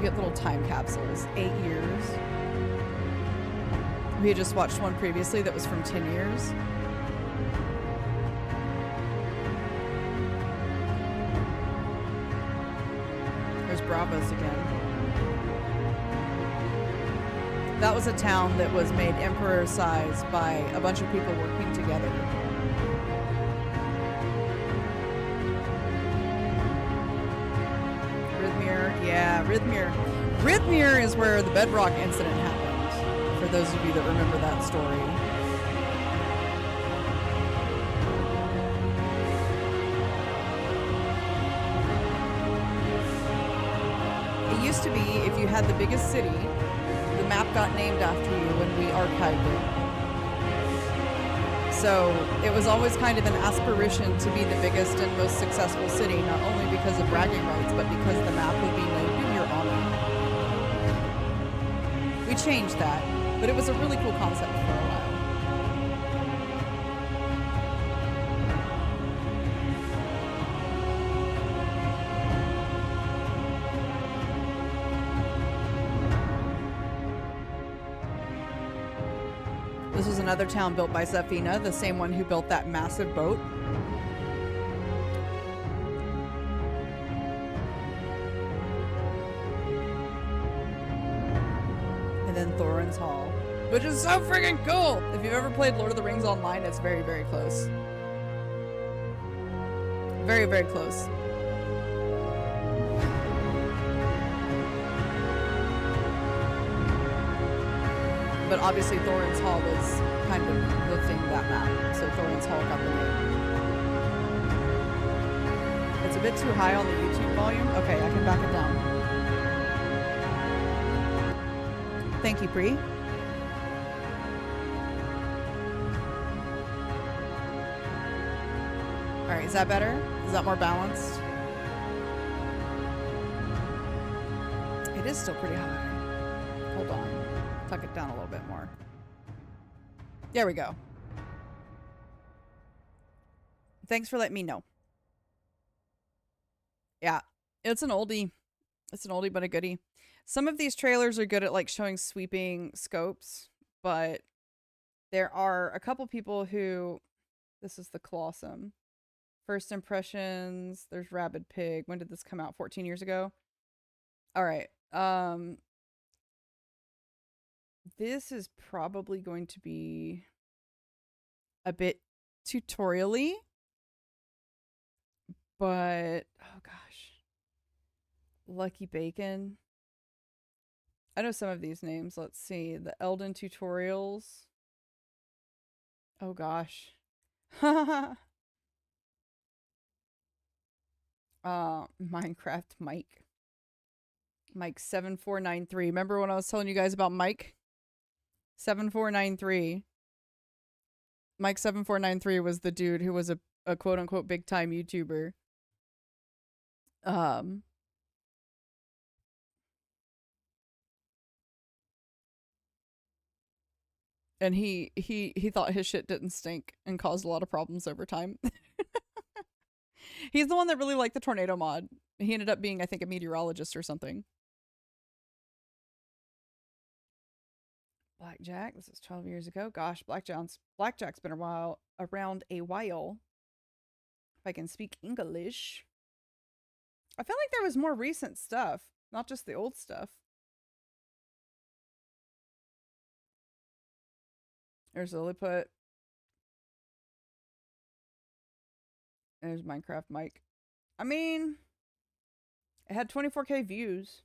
get little time capsules. 8 years. We had just watched one previously that was from 10 years. There's Bravos again. That was a town that was made emperor size by a bunch of people working together. Yeah, Rhythmere is where the Bedrock incident happened, for those of you that remember that story. It used to be, if you had the biggest city, the map got named after you when we archived it. So it was always kind of an aspiration to be the biggest and most successful city, not only because of bragging rights, but because the map would be named in your honor. We changed that, but it was a really cool concept for a while. This was another town built by Zafina, the same one who built that massive boat. And then Thorin's Hall, which is so freaking cool! If you've ever played Lord of the Rings online, it's very, very close. Very, very close. But obviously Thorin's Hall was kind of the thing that map, so Thorin's Hall got the name. It's a bit too high on the YouTube volume. Okay, I can back it down. Thank you, Bree. Alright, is that better? Is that more balanced? It is still pretty high. Hold on. Tuck it down a little bit more. There we go. Thanks for letting me know. Yeah, it's an oldie. It's an oldie but a goodie. Some of these trailers are good at like showing sweeping scopes, but there are a couple people who... This is the Colossum. First impressions. There's Rabid Pig. When did this come out? 14 years ago? Alright. This is probably going to be a bit tutorial-y, but oh gosh. Lucky Bacon. I know some of these names. Let's see. The Elden Tutorials. Oh gosh. Minecraft Mike. Mike 7493. Remember when I was telling you guys about Mike? 7493. Mike 7493 was the dude who was a quote unquote big time YouTuber. And he thought his shit didn't stink and caused a lot of problems over time. He's the one that really liked the tornado mod. He ended up being, I think, a meteorologist or something. Blackjack. This is 12 years ago. Gosh, Blackjack's been around a while. If I can speak English. I feel like there was more recent stuff, not just the old stuff. There's Lilliput. There's Minecraft Mike. I mean, it had 24K views.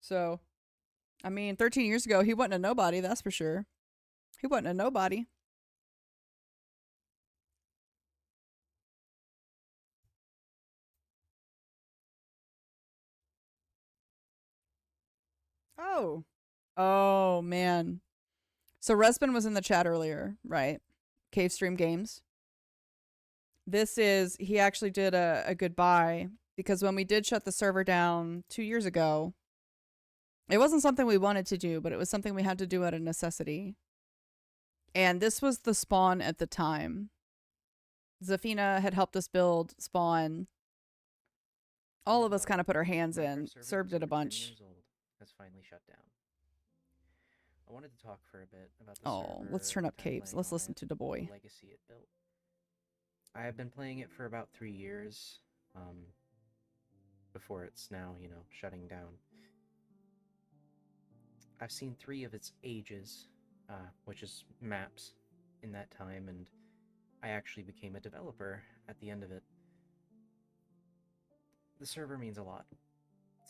So, I mean, 13 years ago, he wasn't a nobody, that's for sure. He wasn't a nobody. Oh. Oh, man. So, Respin was in the chat earlier, right? Cave Stream Games. This is, he actually did a goodbye, because when we did shut the server down 2 years ago, it wasn't something we wanted to do, but it was something we had to do out of necessity. And this was the spawn at the time. Zafina had helped us build spawn. All of us kind of put our hands My in. first server, Served who's it a over 10 bunch. years old, has finally shut down. I wanted to talk for a bit about the Oh, let's server, turn up time caves. playing Let's on listen it, to the and boy. the legacy it built. I have been playing it for about 3 years, before it's now, shutting down. I've seen 3 of its ages, which is maps, in that time, and I actually became a developer at the end of it. The server means a lot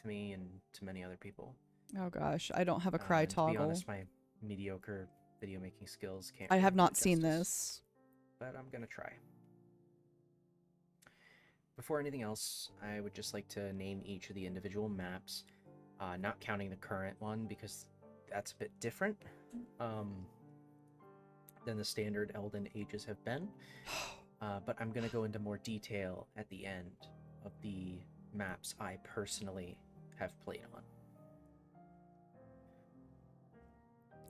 to me and to many other people. Oh gosh, I don't have a cry And to be toggle. honest, my mediocre video making skills can't I really have do not it seen justice, this. but I'm gonna try. Before anything else, I would just like to name each of the individual maps, not counting the current one because that's a bit different than the standard Elden Ages have been. But I'm going to go into more detail at the end of the maps I personally have played on.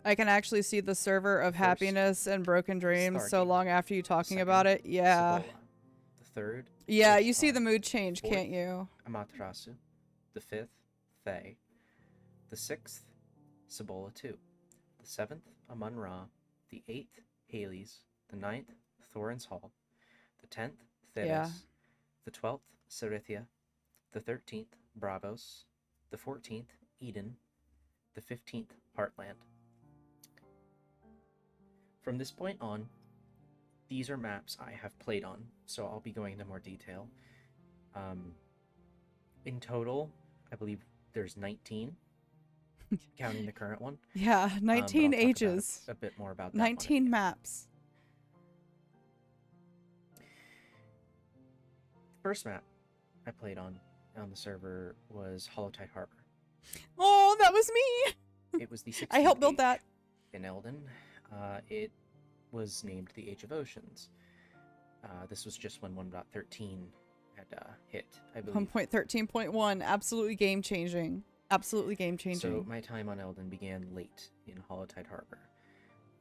I can actually see the server of First, happiness and broken dreams so Stargate. long after you The talking second, about it. Yeah. Cibola. The third, Yeah, you see Ishtar. the mood change, Fourth, can't you? Amaterasu. The fifth, Thay. The sixth, Cibola 2. The seventh, Amun-Ra. The eighth, Hades. The ninth, Thorin's Hall. The 10th, Thebes. Yeah. The 12th, Cerithia. The 13th, Bravos. The 14th, Eden. The 15th, Heartland. From this point on, these are maps I have played on, so I'll be going into more detail. In total, I believe there's 19, counting the current one. Yeah, 19 but I'll talk ages. a bit more about that 19 maps. The first map I played on the server was Hollowtide Harbor. Oh, that was me! It was the 16th I helped build age that. in Elden. It was named the Age of Oceans. This was just when 1.13 had hit, I believe. 1.13.1, absolutely game changing. Absolutely game changing. So my time on Elden began late in Hollowtide Harbor.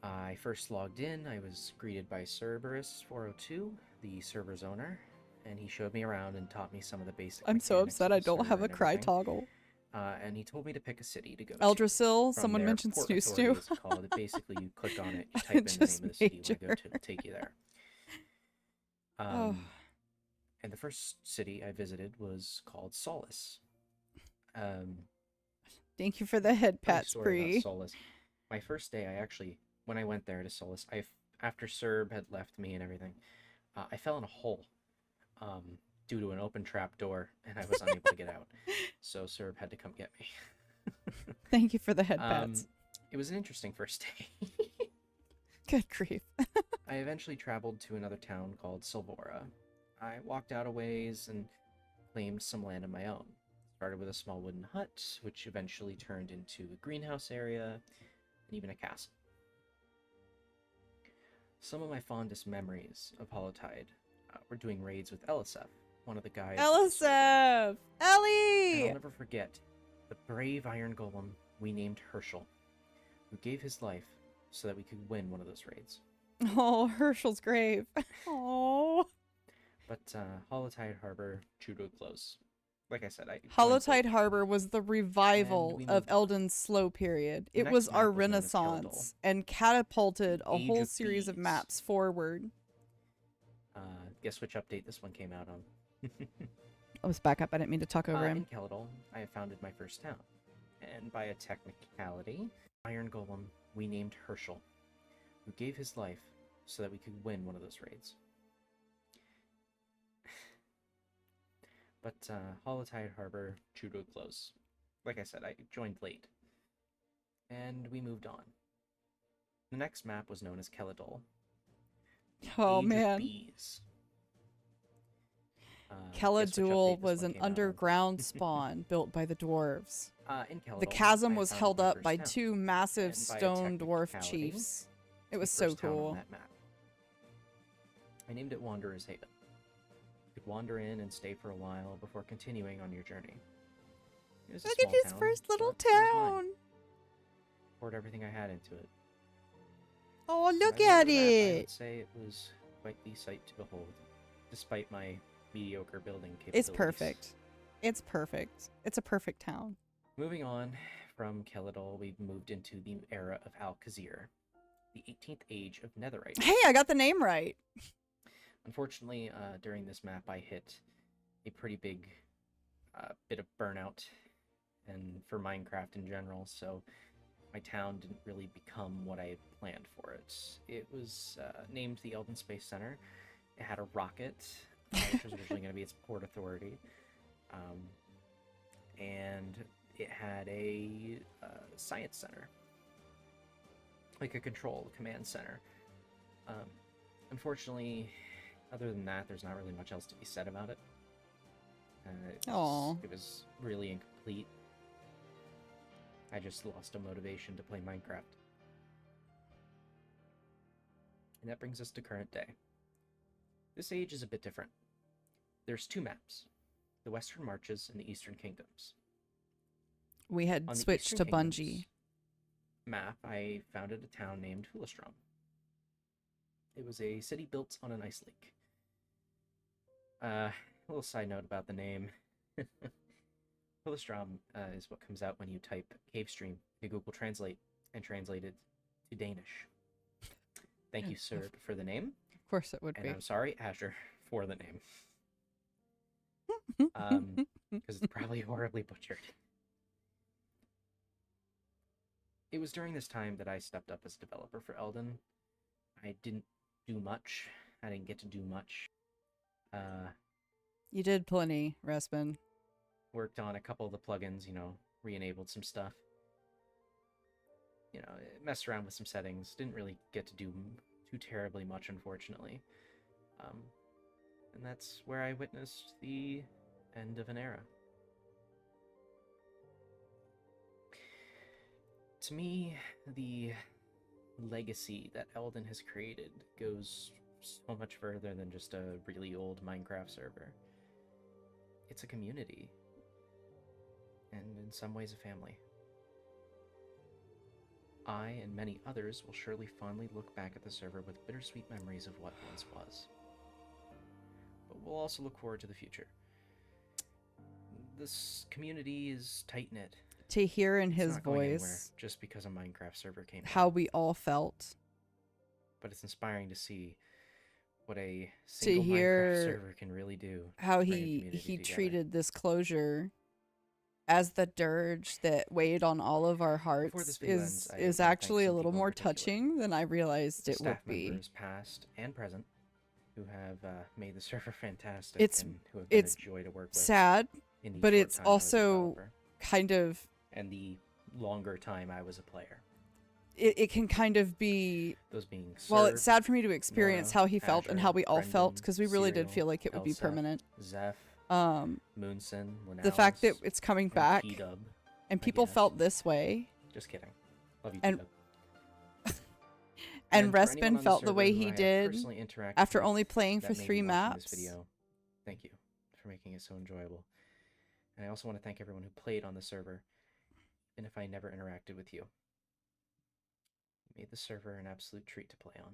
I first logged in. I was greeted by Cerberus402, the server's owner, and he showed me around and taught me some of the basic I'm so mechanics upset of I the don't have server a and cry everything. toggle. And he told me to pick a city to go Eldrasil, to. someone mentioned port Snooze authority, too. it's called. Basically, you click on it, you type in the name Just of the city you want to go major. to, it'll take you there. Oh. And the first city I visited was called Solace. Thank you for the head Funny pat story about spree. Solace. My first day, when I went there to Solace, after Serb had left me and everything, I fell in a hole due to an open trap door, and I was unable to get out. So Serb had to come get me. Thank you for the head pats. It was an interesting first day. Good grief. I eventually traveled to another town called Silvora. I walked out a ways and claimed some land of my own. Started with a small wooden hut, which eventually turned into a greenhouse area and even a castle. Some of my fondest memories of Hollowtide were doing raids with Elisef, one of the guys. Elisef! Ellie! And I'll never forget the brave iron golem we named Herschel, who gave his life so that we could win one of those raids. Oh, Herschel's grave. Oh. But Hollowtide Harbor drew to a close. Like I said, Hollowtide Harbor was the revival of Elden's slow period. It was our renaissance and catapulted a whole series of maps forward. Guess which update this one came out on? Let's back up. I didn't mean to talk over him. In Caledol, I have founded my first town. And by a technicality, Iron Golem we named Herschel, who gave his life so that we could win one of those raids. But Hollowtide Harbor drew to a close. Like I said, I joined late. And we moved on. The next map was known as Caledol. Oh, man. Bees. Caledol was an underground spawn built by the dwarves. In Caledol, the chasm was held up by 2 massive stone dwarf chiefs. It was so cool. I named it Wanderer's Haven. You could wander in and stay for a while before continuing on your journey. Look at his first little town. Poured everything I had into it. Oh, look at it! I would say it was quite the sight to behold, despite my mediocre building capabilities. It's perfect. It's perfect. It's a perfect town. Moving on from Kelidol, we moved into the era of Al-Khazir, the 18th age of Netherite. Hey, I got the name right. Unfortunately, during this map, I hit a pretty big bit of burnout, and for Minecraft in general, so my town didn't really become what I had planned for it. It was named the Elden Space Center. It had a rocket, which was originally going to be its port authority, and it had a science center, like a command center. Unfortunately, other than that, there's not really much else to be said about it. It was really incomplete. I just lost a motivation to play Minecraft. And that brings us to current day. This age is a bit different. There's 2 maps, the Western Marches and the Eastern Kingdoms. We had switched to Bungie map, I founded a town named Hulastrom. It was a city built on an ice lake. A little side note about the name. Hulastrom is what comes out when you type cave stream to Google Translate and translate it to Danish. Thank you, sir, for the name. Of course it would and be. I'm sorry, Azure, for the name. Because it's probably horribly butchered. It was during this time that I stepped up as developer for Elden. I didn't do much. I didn't get to do much. You did plenty, Respin. Worked on a couple of the plugins, re-enabled some stuff. Messed around with some settings. Didn't really get to do too terribly much, unfortunately. And that's where I witnessed the end of an era. To me, the legacy that Elden has created goes so much further than just a really old Minecraft server. It's a community. And in some ways a family. I and many others will surely fondly look back at the server with bittersweet memories of what once was. But we'll also look forward to the future. This community is tight-knit. To hear in It's his not going anywhere voice just because a Minecraft server came how out. we all felt. But it's inspiring to see what a single Minecraft server can really do. How he treated this closure as the dirge that weighed on all of our hearts is actually a little more touching than I realized it would be. Staff members past and present who have made the server fantastic and who have been a joy to work with. Sad, but it's also kind of... And the longer time I was a player. It can kind of be... Those being served, well, it's sad for me to experience Nora, how he felt Azure, and how we all Brendan, felt, because we really did Serial, feel like it would be permanent. Zeph, Moonson, the fact that it's coming back P-Dub, and people felt this way. Just kidding. Love you, and P-Dub. and Respin felt the way he did after only playing for 3 maps. This video. Thank you for making it so enjoyable. And I also want to thank everyone who played on the server, and if I never interacted with you. Made the server an absolute treat to play on.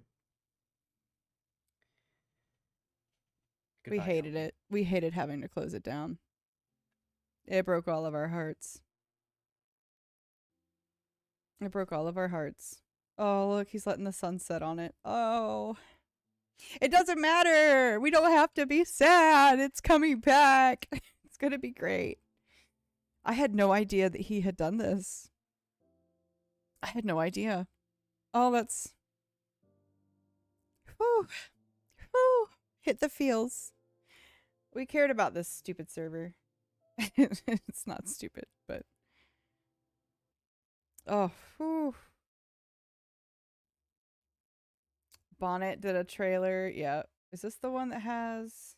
Goodbye, we hated it. We hated having to close it down. It broke all of our hearts. It broke all of our hearts. Oh, look, he's letting the sun set on it. Oh. It doesn't matter. We don't have to be sad. It's coming back. It's going to be great. I had no idea that he had done this. I had no idea. Oh, that's... Whew. Whew. Hit the feels. We cared about this stupid server. It's not stupid, but... Oh, whew. Bonnet did a trailer. Yeah. Is this the one that has...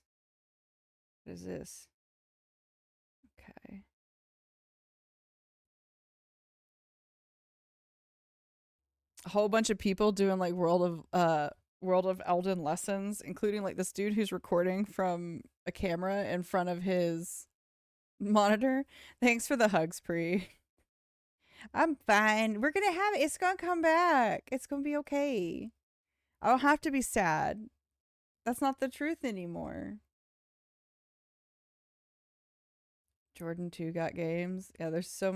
What is this? Okay. A whole bunch of people doing like World of Elden lessons, including like this dude who's recording from a camera in front of his monitor. Thanks for the hugs, Pri. I'm fine. We're gonna have it. It's gonna come back. It's gonna be okay. I don't have to be sad. That's not the truth anymore. Jordan 2 got games. Yeah, there's so